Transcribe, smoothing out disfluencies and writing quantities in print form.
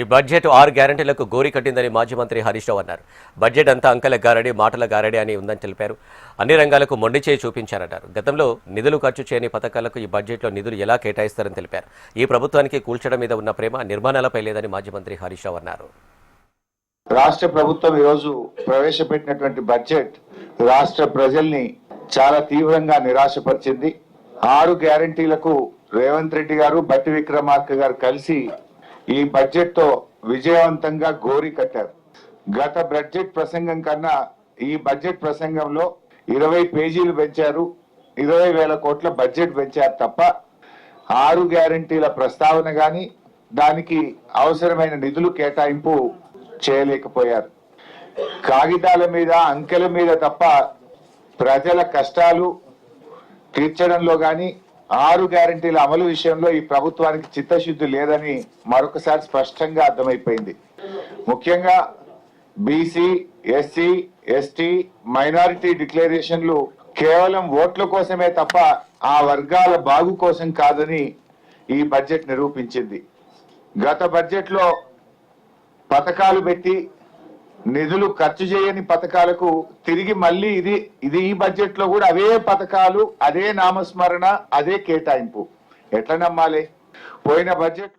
ఈ బడ్జెట్ 6 గ్యారెంటీలకు గోరి కట్టిందని మాజీ మంత్రి హరీష్ రావు అన్నారు. బడ్జెట్ అంతా అంకెల గారడి, మాటల గారడి అని ఉందని తెలిపారు. అన్ని రంగాలకు మొండి చేయి చూపించారన్నారు. గతంలో నిధులు ఖర్చు చేయని పథకాలకు ఈ బడ్జెట్లో నిధులు ఎలా కేటాయిస్తారని తెలిపారు. ఈ ప్రభుత్వానికి కూల్చడం మీద ఉన్న ప్రేమ నిర్మాణాలపై లేదని మాజీ మంత్రి హరీష్ రావు అన్నారు. రాష్ట్ర ప్రభుత్వం ఈరోజు ప్రవేశపెట్టినటువంటి బడ్జెట్ రాష్ట్ర ప్రజల్ని చాలా తీవ్రంగా నిరాశపరిచింది. 6 గ్యారెంటీలకు రేవంత్ రెడ్డి గారు, బట్టి విక్రమార్క గారు కలిసి ఈ బడ్జెట్ తో విజయవంతంగా గోరి కట్టారు. గత బడ్జెట్ ప్రసంగం కన్నా ఈ బడ్జెట్ ప్రసంగంలో 20 పేజీలు పెంచారు, 20,000 కోట్ల బడ్జెట్ పెంచారు తప్ప 6 గ్యారెంటీల ప్రస్తావన గాని దానికి అవసరమైన నిధులు కేటాయింపు చేయలేకపోయారు. కాగితాల మీద, అంకెల మీద తప్ప ప్రజల కష్టాలు తీర్చడంలో గాని 6 గ్యారెంటీల అమలు విషయంలో ఈ ప్రభుత్వానికి చిత్తశుద్ధి లేదని మరొకసారి స్పష్టంగా అర్థమైపోయింది. ముఖ్యంగా బీసీ, ఎస్సీ, ఎస్టీ, మైనారిటీ డిక్లరేషన్లు కేవలం ఓట్ల కోసమే తప్ప ఆ వర్గాల బాగు కోసం కాదని ఈ బడ్జెట్ నిరూపించింది. గత బడ్జెట్ లో పథకాలు పెట్టి నిధులు ఖర్చు చేయని పథకాలకు తిరిగి మళ్ళీ ఇది ఈ బడ్జెట్ లో కూడా అవే పథకాలు, అదే నామస్మరణ, అదే కేటాయింపు. ఎట్లా నమ్మాలి? పోయిన బడ్జెట్